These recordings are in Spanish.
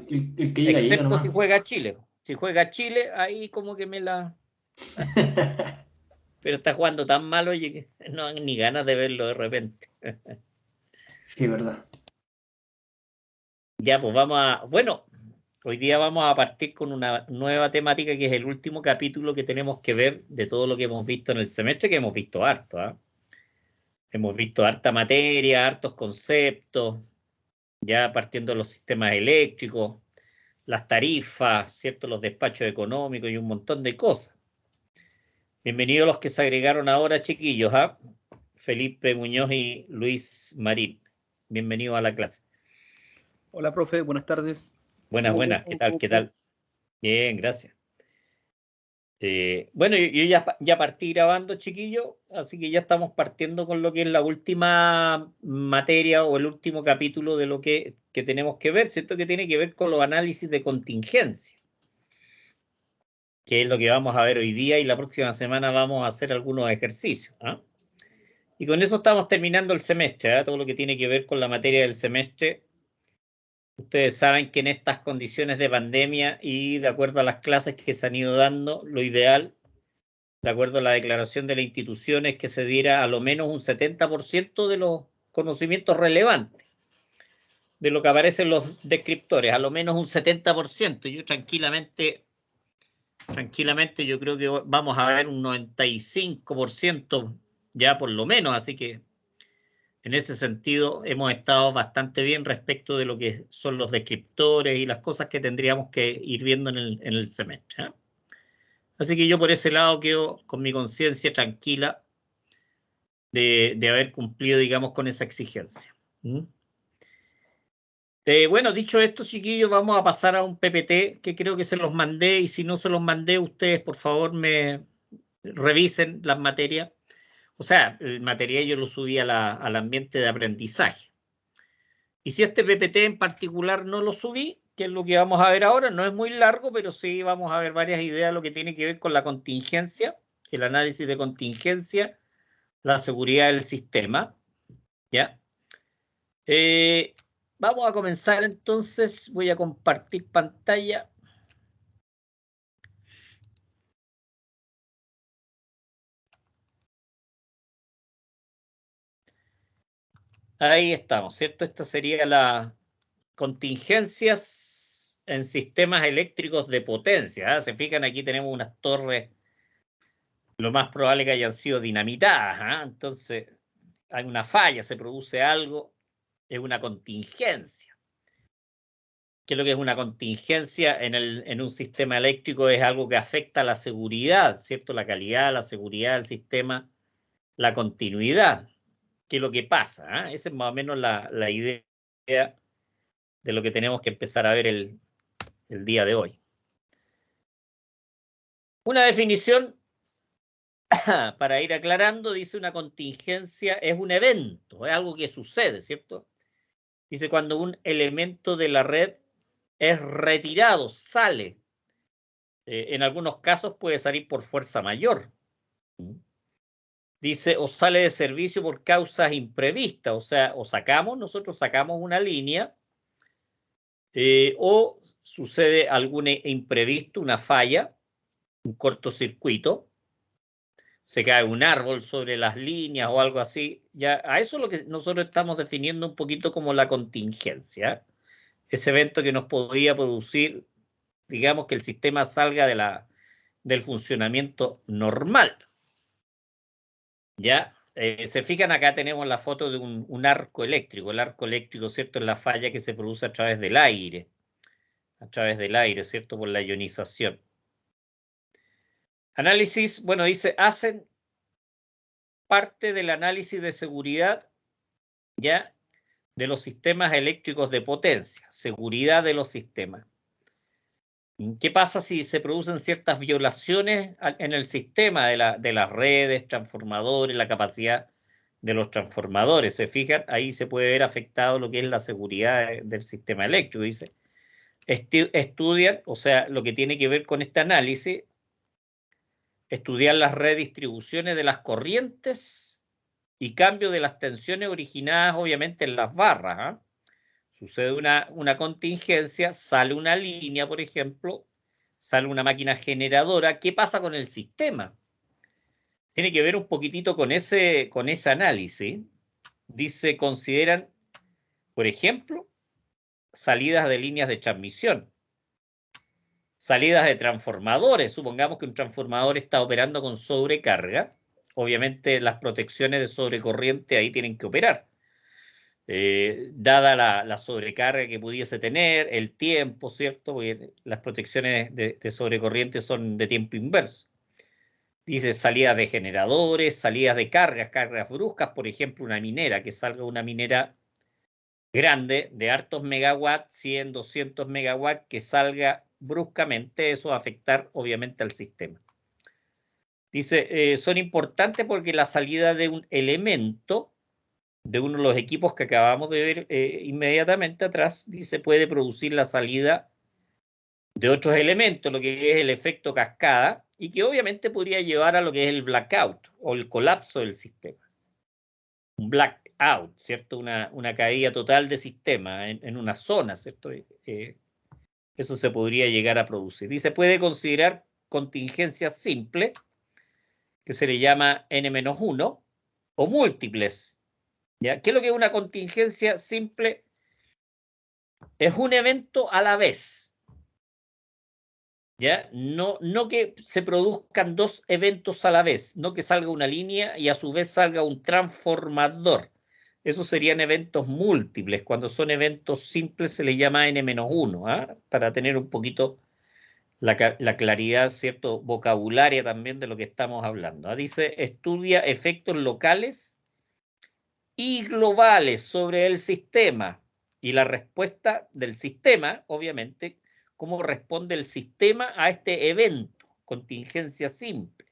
el que llega, Excepto nomás. si juega Chile. Si juega Chile, ahí como que me la... Pero está jugando tan malo, oye, que no dan ni ganas de verlo de repente. Sí, es verdad. Ya, pues vamos a... Bueno, hoy día vamos a partir con una nueva temática que es el último capítulo que tenemos que ver de todo lo que hemos visto en el semestre, que hemos visto harto, ¿ah? Hemos visto harta materia, hartos conceptos, ya partiendo de los sistemas eléctricos, las tarifas, ¿cierto? Los despachos económicos y un montón de cosas. Bienvenidos los que se agregaron ahora, chiquillos, ¿ah? Felipe Muñoz y Luis Marín. Bienvenidos a la clase. Hola, profe, buenas tardes. Buenas, ¿Cómo, buenas, ¿qué cómo, tal? cómo ¿Qué está? tal? Bien, gracias. Bueno, yo ya partí grabando, chiquillos, así que ya estamos partiendo con lo que es la última materia o el último capítulo de lo que tenemos que ver, ¿cierto? Que tiene que ver con los análisis de contingencia, que es lo que vamos a ver hoy día y la próxima semana vamos a hacer algunos ejercicios, ¿ah? Y con eso estamos terminando el semestre, ¿ah? Todo lo que tiene que ver con la materia del semestre. Ustedes saben que en estas condiciones de pandemia y de acuerdo a las clases que se han ido dando, lo ideal, de acuerdo a la declaración de la institución, es que se diera a lo menos un 70% de los conocimientos relevantes, de lo que aparecen los descriptores, a lo menos un 70%. Yo tranquilamente yo creo que vamos a ver un 95% ya por lo menos, así que en ese sentido hemos estado bastante bien respecto de lo que son los descriptores y las cosas que tendríamos que ir viendo en el semestre, ¿eh? Así que yo por ese lado quedo con mi conciencia tranquila de haber cumplido, digamos, con esa exigencia. ¿Mm? Bueno, dicho esto, chiquillos, vamos a pasar a un PPT que creo que se los mandé, y si no se los mandé, ustedes por favor me revisen las materias. O sea, el material yo lo subí al ambiente de aprendizaje. Y si este PPT en particular no lo subí, que es lo que vamos a ver ahora, no es muy largo, pero sí vamos a ver varias ideas de lo que tiene que ver con la contingencia, el análisis de contingencia, la seguridad del sistema, ¿ya? Vamos a comenzar entonces, voy a compartir pantalla. Ahí estamos, ¿cierto? Esta sería la contingencias en sistemas eléctricos de potencia, ¿eh? Se fijan, aquí tenemos unas torres, lo más probable que hayan sido dinamitadas, ¿eh? Entonces, hay una falla, se produce algo, es una contingencia. ¿Qué es lo que es una contingencia en un sistema eléctrico? Es algo que afecta a la seguridad, ¿cierto? La calidad, la seguridad del sistema, la continuidad. ¿Qué es lo que pasa? Esa es más o menos la idea de lo que tenemos que empezar a ver el día de hoy. Una definición para ir aclarando, dice: una contingencia es un evento, es algo que sucede, ¿cierto? Dice cuando un elemento de la red es retirado, sale. En algunos casos puede salir por fuerza mayor. Dice, o sale de servicio por causas imprevistas, o sea, nosotros sacamos una línea, o sucede algún imprevisto, una falla, un cortocircuito, se cae un árbol sobre las líneas o algo así. Ya, a eso es lo que nosotros estamos definiendo un poquito como la contingencia. Ese evento que nos podría producir, digamos, que el sistema salga del funcionamiento normal. ¿Ya? Se fijan, acá tenemos la foto de un arco eléctrico. El arco eléctrico, ¿cierto? Es la falla que se produce a través del aire. A través del aire, ¿cierto? Por la ionización. Análisis, bueno, dice, hacen parte del análisis de seguridad, ¿ya? De los sistemas eléctricos de potencia. Seguridad de los sistemas. ¿Qué pasa si se producen ciertas violaciones en el sistema de las redes, transformadores, la capacidad de los transformadores? Se fijan, ahí se puede ver afectado lo que es la seguridad del sistema eléctrico. Dice, estudian, o sea, lo que tiene que ver con este análisis, estudiar las redistribuciones de las corrientes y cambio de las tensiones originadas, obviamente, en las barras, Sucede una contingencia, sale una línea, por ejemplo, sale una máquina generadora. ¿Qué pasa con el sistema? Tiene que ver un poquitito con ese análisis. Dice, consideran, por ejemplo, salidas de líneas de transmisión, salidas de transformadores. Supongamos que un transformador está operando con sobrecarga. Obviamente las protecciones de sobrecorriente ahí tienen que operar. Dada la sobrecarga que pudiese tener, el tiempo, ¿cierto? Porque las protecciones de sobrecorriente son de tiempo inverso. Dice salidas de generadores, salidas de cargas bruscas, por ejemplo, una minera, que salga una minera grande de hartos megawatts, 100, 200 megawatts, que salga bruscamente, eso va a afectar obviamente al sistema. Dice, son importantes porque la salida de un elemento de uno de los equipos que acabamos de ver inmediatamente atrás, dice, puede producir la salida de otros elementos, lo que es el efecto cascada, y que obviamente podría llevar a lo que es el blackout o el colapso del sistema. Un blackout, ¿cierto? Una caída total de sistema en una zona, ¿cierto? Eso se podría llegar a producir. Y se puede considerar contingencia simple, que se le llama N-1, o múltiples. ¿Ya? ¿Qué es lo que es una contingencia simple? Es un evento a la vez. ¿Ya? No que se produzcan dos eventos a la vez, no que salga una línea y a su vez salga un transformador. Esos serían eventos múltiples. Cuando son eventos simples se le llama N-1, ¿ah? Para tener un poquito la claridad, ¿cierto? Vocabularia también de lo que estamos hablando, ¿ah? Dice, estudia efectos locales y globales sobre el sistema. Y la respuesta del sistema, obviamente, cómo responde el sistema a este evento, contingencia simple.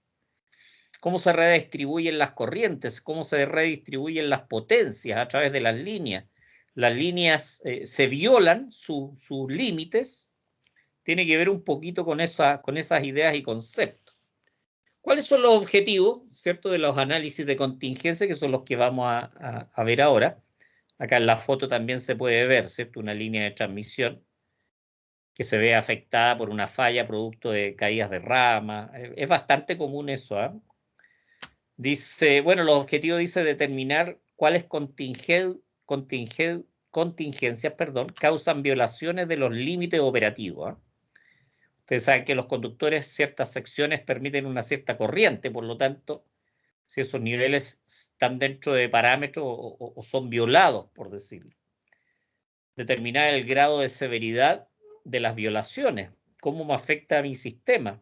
Cómo se redistribuyen las corrientes, cómo se redistribuyen las potencias a través de las líneas. Las líneas se violan sus límites. Tiene que ver un poquito con esas ideas y conceptos. ¿Cuáles son los objetivos, cierto, de los análisis de contingencia, que son los que vamos a ver ahora? Acá en la foto también se puede ver, ¿cierto? Una línea de transmisión que se ve afectada por una falla producto de caídas de ramas. Es bastante común eso, ¿eh? Dice, bueno, los objetivos dice determinar cuáles contingencias, causan violaciones de los límites operativos, ¿eh? Ustedes saben que los conductores, ciertas secciones permiten una cierta corriente, por lo tanto, si esos niveles están dentro de parámetros o son violados, por decirlo. Determinar el grado de severidad de las violaciones, cómo me afecta a mi sistema.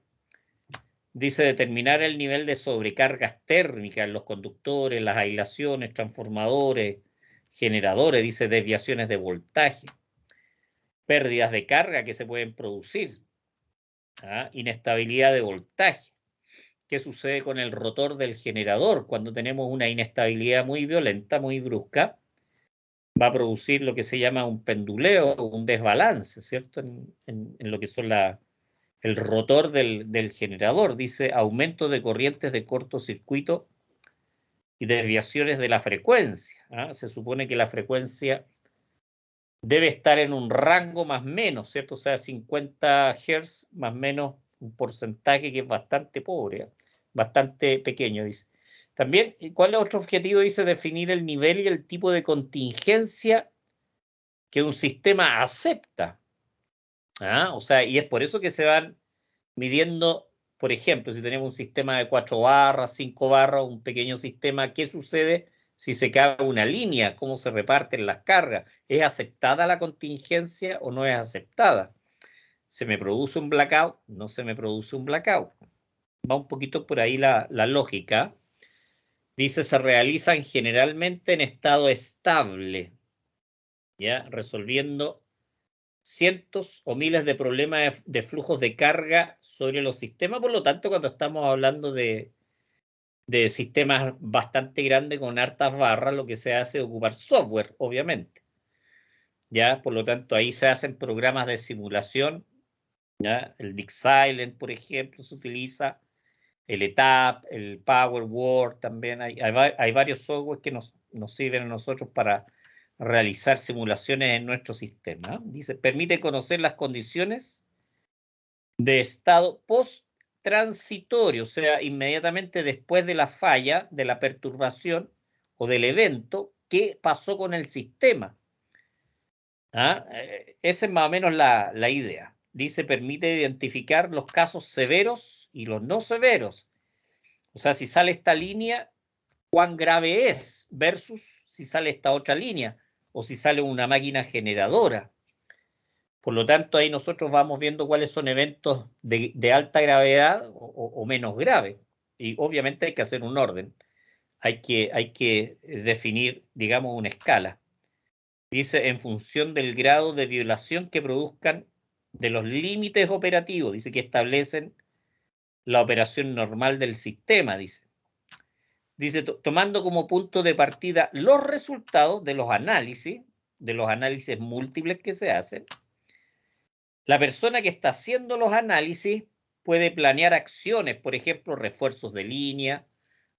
Dice determinar el nivel de sobrecargas térmicas en los conductores, las aislaciones, transformadores, generadores, dice desviaciones de voltaje, pérdidas de carga que se pueden producir, inestabilidad de voltaje. ¿Qué sucede con el rotor del generador? Cuando tenemos una inestabilidad muy violenta, muy brusca, va a producir lo que se llama un penduleo, un desbalance, ¿cierto? En lo que son el rotor del generador. Dice aumento de corrientes de cortocircuito y desviaciones de la frecuencia. Se supone que la frecuencia debe estar en un rango más o menos, ¿cierto? O sea, 50 Hz más o menos un porcentaje que es bastante pobre, bastante pequeño, dice. También, ¿cuál es otro objetivo? Dice definir el nivel y el tipo de contingencia que un sistema acepta. O sea, y es por eso que se van midiendo, por ejemplo, si tenemos un sistema de 4 barras, 5 barras, un pequeño sistema, ¿qué sucede si se cae una línea? ¿Cómo se reparten las cargas? ¿Es aceptada la contingencia o no es aceptada? ¿Se me produce un blackout? ¿No se me produce un blackout? Va un poquito por ahí la lógica. Dice, se realizan generalmente en estado estable, ¿ya? Resolviendo cientos o miles de problemas de flujos de carga sobre los sistemas. Por lo tanto, cuando estamos hablando de sistemas bastante grandes con hartas barras, lo que se hace es ocupar software, obviamente. ¿Ya? Por lo tanto, ahí se hacen programas de simulación. ¿Ya? El DigSilent, por ejemplo, se utiliza. El ETAP, el PowerWord también. Hay varios software que nos sirven a nosotros para realizar simulaciones en nuestro sistema. Dice, permite conocer las condiciones de estado post-transitorio, o sea, inmediatamente después de la falla, de la perturbación o del evento, ¿qué pasó con el sistema? Esa es más o menos la idea. Dice, permite identificar los casos severos y los no severos. O sea, si sale esta línea, cuán grave es versus si sale esta otra línea o si sale una máquina generadora. Por lo tanto, ahí nosotros vamos viendo cuáles son eventos de alta gravedad o menos grave. Y obviamente hay que hacer un orden. Hay que definir, digamos, una escala. Dice, en función del grado de violación que produzcan de los límites operativos, dice que establecen la operación normal del sistema, dice. Dice, tomando como punto de partida los resultados de los análisis múltiples que se hacen, la persona que está haciendo los análisis puede planear acciones, por ejemplo, refuerzos de línea,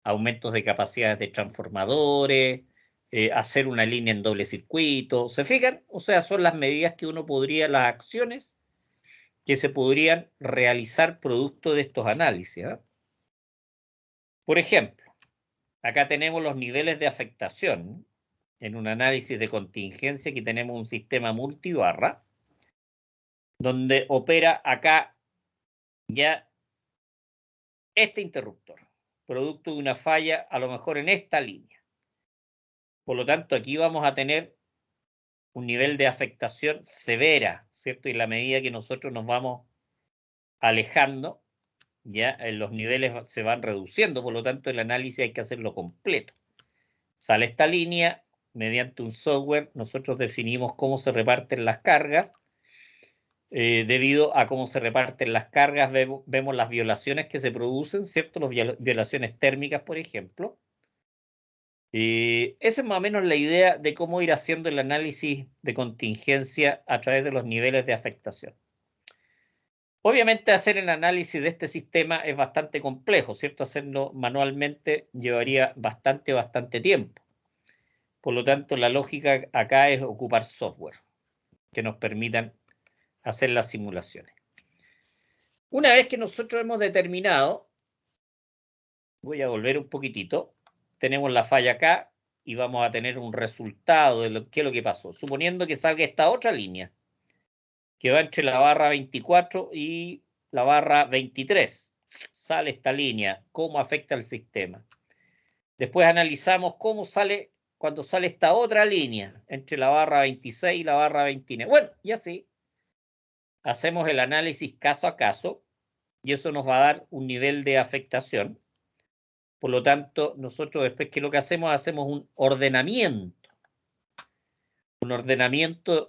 aumentos de capacidades de transformadores, hacer una línea en doble circuito. ¿Se fijan? O sea, son las medidas que uno podría, las acciones que se podrían realizar producto de estos análisis. Por ejemplo, acá tenemos los niveles de afectación. En un análisis de contingencia, aquí tenemos un sistema multibarra, donde opera acá ya este interruptor, producto de una falla a lo mejor en esta línea. Por lo tanto, aquí vamos a tener un nivel de afectación severa, ¿cierto? Y en la medida que nosotros nos vamos alejando, ya los niveles se van reduciendo, por lo tanto el análisis hay que hacerlo completo. Sale esta línea, mediante un software nosotros definimos cómo se reparten las cargas. Debido a cómo se reparten las cargas, vemos las violaciones que se producen, ¿cierto? Las violaciones térmicas, por ejemplo. Esa es más o menos la idea de cómo ir haciendo el análisis de contingencia a través de los niveles de afectación. Obviamente hacer el análisis de este sistema es bastante complejo, ¿cierto? Hacerlo manualmente llevaría bastante tiempo. Por lo tanto, la lógica acá es ocupar software que nos permitan hacer las simulaciones. Una vez que nosotros hemos determinado, voy a volver un poquitito, tenemos la falla acá y vamos a tener un resultado de qué es lo que pasó. Suponiendo que salga esta otra línea, que va entre la barra 24 y la barra 23. Sale esta línea, cómo afecta al sistema. Después analizamos cómo sale cuando sale esta otra línea, entre la barra 26 y la barra 29. Bueno, y así hacemos el análisis caso a caso y eso nos va a dar un nivel de afectación. Por lo tanto, nosotros después, ¿qué es lo que hacemos? Hacemos un ordenamiento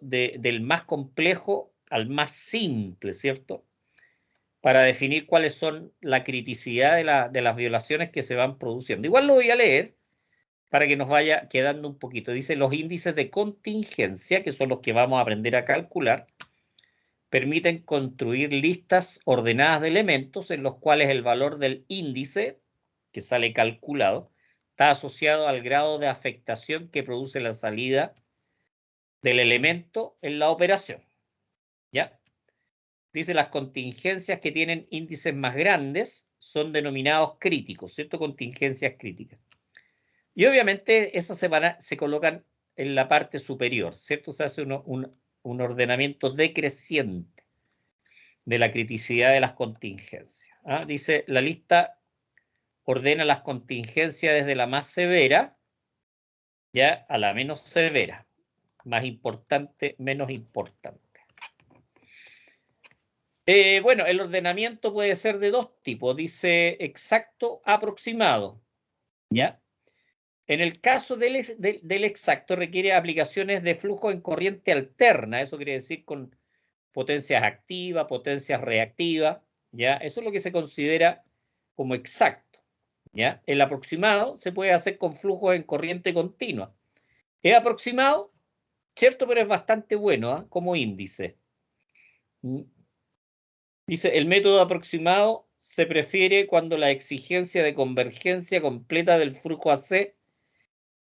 del más complejo al más simple, ¿cierto? Para definir cuáles son la criticidad de las violaciones que se van produciendo. Igual lo voy a leer para que nos vaya quedando un poquito. Dice, los índices de contingencia, que son los que vamos a aprender a calcular, permiten construir listas ordenadas de elementos en los cuales el valor del índice, que sale calculado, está asociado al grado de afectación que produce la salida del elemento en la operación. ¿Ya? Dice, las contingencias que tienen índices más grandes son denominados críticos, ¿cierto? Contingencias críticas. Y obviamente esas se colocan en la parte superior, ¿cierto? Se hace un ordenamiento decreciente de la criticidad de las contingencias. Dice, la lista ordena las contingencias desde la más severa ya a la menos severa, más importante, menos importante. Bueno, el ordenamiento puede ser de dos tipos, dice exacto, aproximado, ¿ya? En el caso del exacto requiere aplicaciones de flujo en corriente alterna, eso quiere decir con potencias activas, potencias reactivas, ¿ya? Eso es lo que se considera como exacto, ¿ya? El aproximado se puede hacer con flujos en corriente continua. Es aproximado, ¿cierto? Pero es bastante bueno como índice. Dice, el método aproximado se prefiere cuando la exigencia de convergencia completa del flujo AC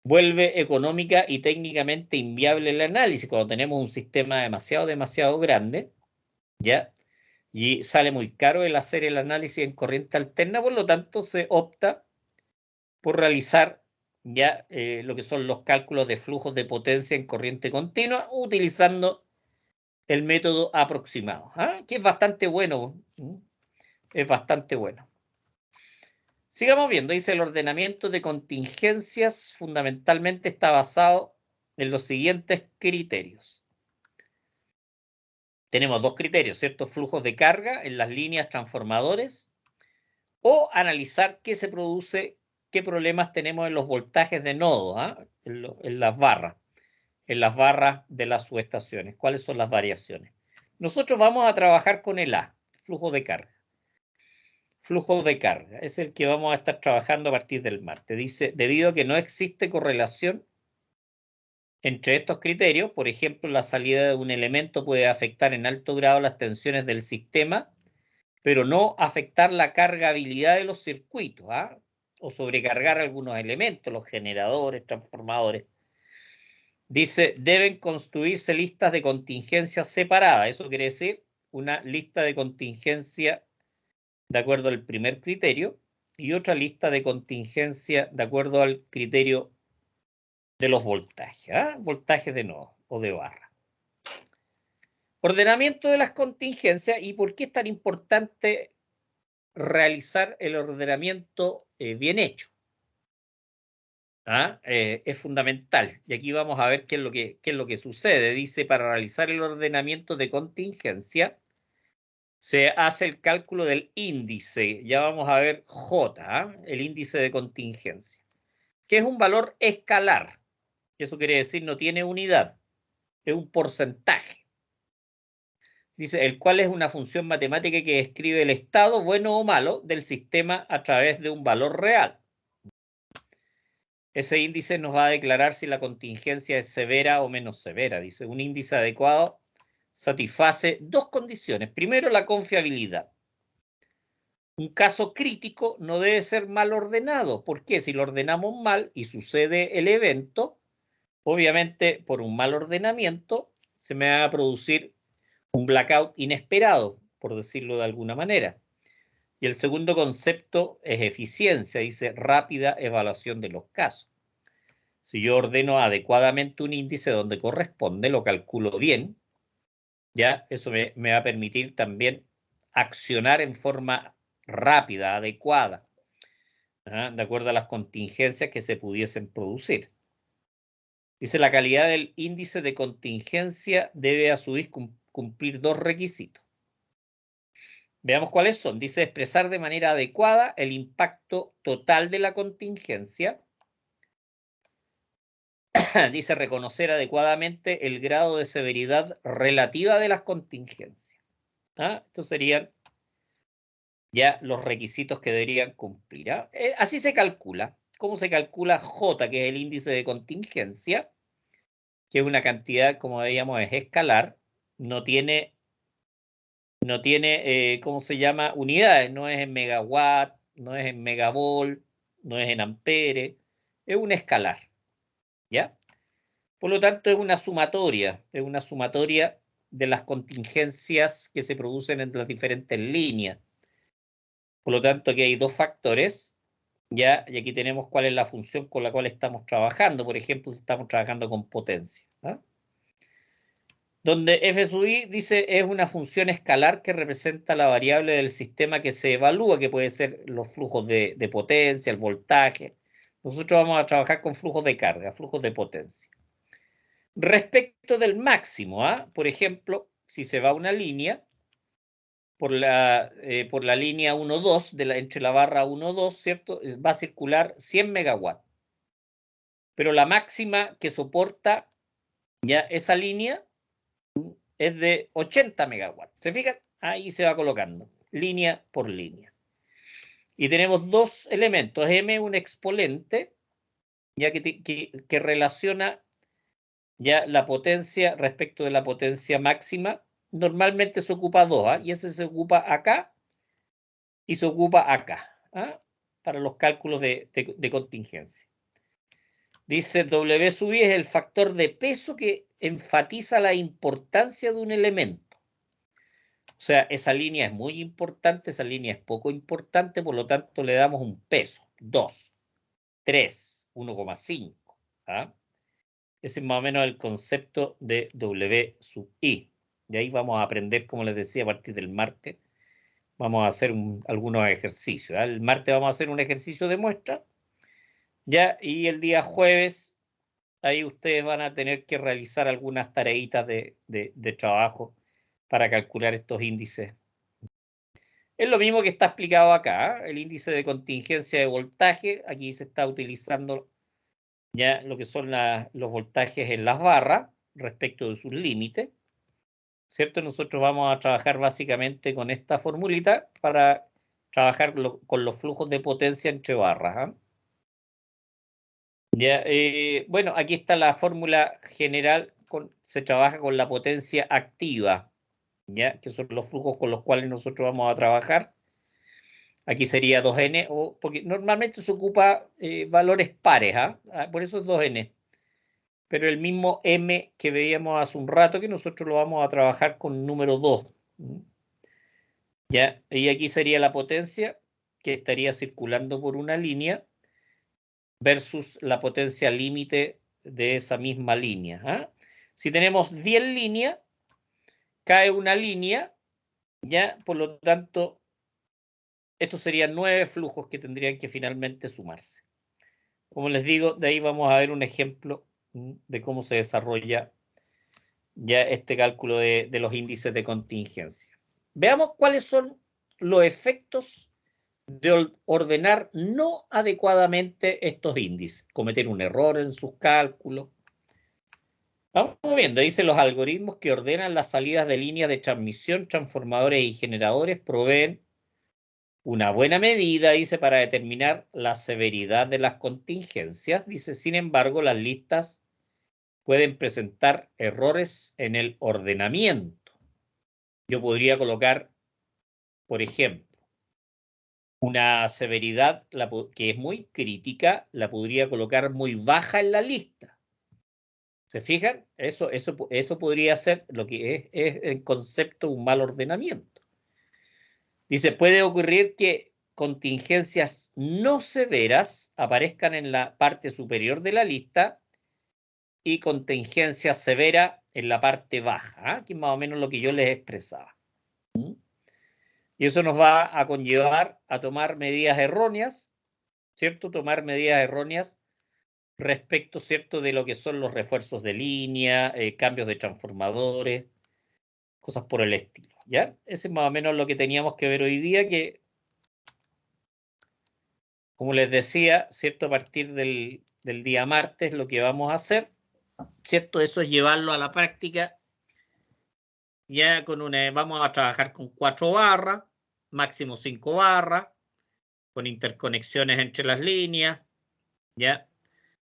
vuelve económica y técnicamente inviable el análisis cuando tenemos un sistema demasiado grande, ¿ya? Y sale muy caro el hacer el análisis en corriente alterna, por lo tanto se opta por realizar ya lo que son los cálculos de flujos de potencia en corriente continua utilizando el método aproximado, que es bastante bueno. Es bastante bueno. Sigamos viendo. Dice: el ordenamiento de contingencias fundamentalmente está basado en los siguientes criterios. Tenemos dos criterios, ¿cierto? Flujos de carga en las líneas transformadores o analizar qué se produce, qué problemas tenemos en los voltajes de nodo, en las barras de las subestaciones. ¿Cuáles son las variaciones? Nosotros vamos a trabajar con el A, flujo de carga. Flujo de carga es el que vamos a estar trabajando a partir del martes. Dice: debido a que no existe correlación entre estos criterios, por ejemplo, la salida de un elemento puede afectar en alto grado las tensiones del sistema, pero no afectar la cargabilidad de los circuitos, o sobrecargar algunos elementos, los generadores, transformadores. Dice: deben construirse listas de contingencia separadas. Eso quiere decir una lista de contingencia de acuerdo al primer criterio y otra lista de contingencia de acuerdo al criterio de los voltajes, voltajes de nodo o de barra. Ordenamiento de las contingencias. ¿Y por qué es tan importante realizar el ordenamiento bien hecho? Es fundamental. Y aquí vamos a ver qué es lo que sucede. Dice: para realizar el ordenamiento de contingencia se hace el cálculo del índice. Ya vamos a ver J, el índice de contingencia, que es un valor escalar. Eso quiere decir no tiene unidad, es un porcentaje. Dice: el cual es una función matemática que describe el estado bueno o malo del sistema a través de un valor real. Ese índice nos va a declarar si la contingencia es severa o menos severa. Dice: un índice adecuado satisface dos condiciones. Primero, la confiabilidad. Un caso crítico no debe ser mal ordenado. ¿Por qué? Si lo ordenamos mal y sucede el evento, obviamente por un mal ordenamiento se me va a producir un blackout inesperado, por decirlo de alguna manera. Y el segundo concepto es eficiencia. Dice: rápida evaluación de los casos. Si yo ordeno adecuadamente un índice donde corresponde, lo calculo bien, ya eso me va a permitir también accionar en forma rápida, adecuada, de acuerdo a las contingencias que se pudiesen producir. Dice: la calidad del índice de contingencia debe a su vez cumplir dos requisitos. Veamos cuáles son. Dice: expresar de manera adecuada el impacto total de la contingencia. Dice: reconocer adecuadamente el grado de severidad relativa de las contingencias. Estos serían ya los requisitos que deberían cumplir. Así se calcula. ¿Cómo se calcula J, que es el índice de contingencia? Que es una cantidad, como veíamos, es escalar. No tiene, ¿cómo se llama? Unidades. No es en megawatt, no es en megavolt, no es en ampere. Es un escalar. ¿Ya? Por lo tanto, es una sumatoria de las contingencias que se producen entre las diferentes líneas. Por lo tanto, aquí hay dos factores, ¿ya? Y aquí tenemos cuál es la función con la cual estamos trabajando. Por ejemplo, si estamos trabajando con potencia. Donde f sub i, dice, es una función escalar que representa la variable del sistema que se evalúa, que puede ser los flujos de potencia, el voltaje. Nosotros vamos a trabajar con flujos de carga, flujos de potencia. Respecto del máximo, por ejemplo, si se va una línea, por la línea 1,2, entre la barra 1,2, ¿cierto? Va a circular 100 megawatts. Pero la máxima que soporta ya esa línea es de 80 megawatts. ¿Se fijan? Ahí se va colocando, línea por línea. Y tenemos dos elementos. M, un exponente, ya que relaciona ya la potencia respecto de la potencia máxima. Normalmente se ocupa dos, y ese se ocupa acá y se ocupa acá, para los cálculos de contingencia. Dice W sub I es el factor de peso que enfatiza la importancia de un elemento. O sea, esa línea es muy importante, esa línea es poco importante, por lo tanto le damos un peso. 2, 3, 1,5. ¿Ah? Ese es más o menos el concepto de W sub I. De ahí vamos a aprender, como les decía, a partir del martes. Vamos a hacer algunos ejercicios. ¿Ah? El martes vamos a hacer un ejercicio de muestra. ¿Ya? Y el día jueves, ahí ustedes van a tener que realizar algunas tareitas de trabajo para calcular estos índices. Es lo mismo que está explicado acá, ¿eh? El índice de contingencia de voltaje. Aquí se está utilizando ya lo que son los voltajes en las barras respecto de sus límites, ¿cierto? Nosotros vamos a trabajar básicamente con esta formulita para trabajar con los flujos de potencia entre barras. ¿Eh? Ya, bueno, aquí está la fórmula general, se trabaja con la potencia activa, ¿ya? Que son los flujos con los cuales nosotros vamos a trabajar. Aquí sería 2n, porque normalmente se ocupa valores pares, ¿ah? Por eso es 2n. Pero el mismo m que veíamos hace un rato, que nosotros lo vamos a trabajar con número 2. ¿Ya? Y aquí sería la potencia que estaría circulando por una línea versus la potencia límite de esa misma línea. ¿Ah? Si tenemos 10 líneas, cae una línea, ¿ya? Por lo tanto, estos serían 9 flujos que tendrían que finalmente sumarse. Como les digo, de ahí vamos a ver un ejemplo de cómo se desarrolla ya este cálculo de los índices de contingencia. Veamos cuáles son los efectos de ordenar no adecuadamente estos índices, cometer un error en sus cálculos. Vamos viendo, dice, los algoritmos que ordenan las salidas de líneas de transmisión, transformadores y generadores proveen una buena medida, dice, para determinar la severidad de las contingencias. Dice, sin embargo, las listas pueden presentar errores en el ordenamiento. Yo podría colocar, por ejemplo, una severidad que es muy crítica, la podría colocar muy baja en la lista. ¿Se fijan? Eso podría ser lo que es el concepto de un mal ordenamiento. Dice, puede ocurrir que contingencias no severas aparezcan en la parte superior de la lista y contingencia severa en la parte baja, ¿eh? Que es más o menos lo que yo les expresaba. Y eso nos va a conllevar a tomar medidas erróneas, ¿cierto? Tomar medidas erróneas respecto, ¿cierto?, de lo que son los refuerzos de línea, cambios de transformadores, cosas por el estilo, ¿ya? Ese es más o menos lo que teníamos que ver hoy día, que, como les decía, ¿cierto?, a partir del día martes lo que vamos a hacer, ¿cierto?, eso es llevarlo a la práctica. Ya vamos a trabajar con 4 barras, máximo 5 barras, con interconexiones entre las líneas, ¿ya?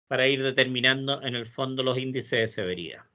Para ir determinando en el fondo los índices de severidad.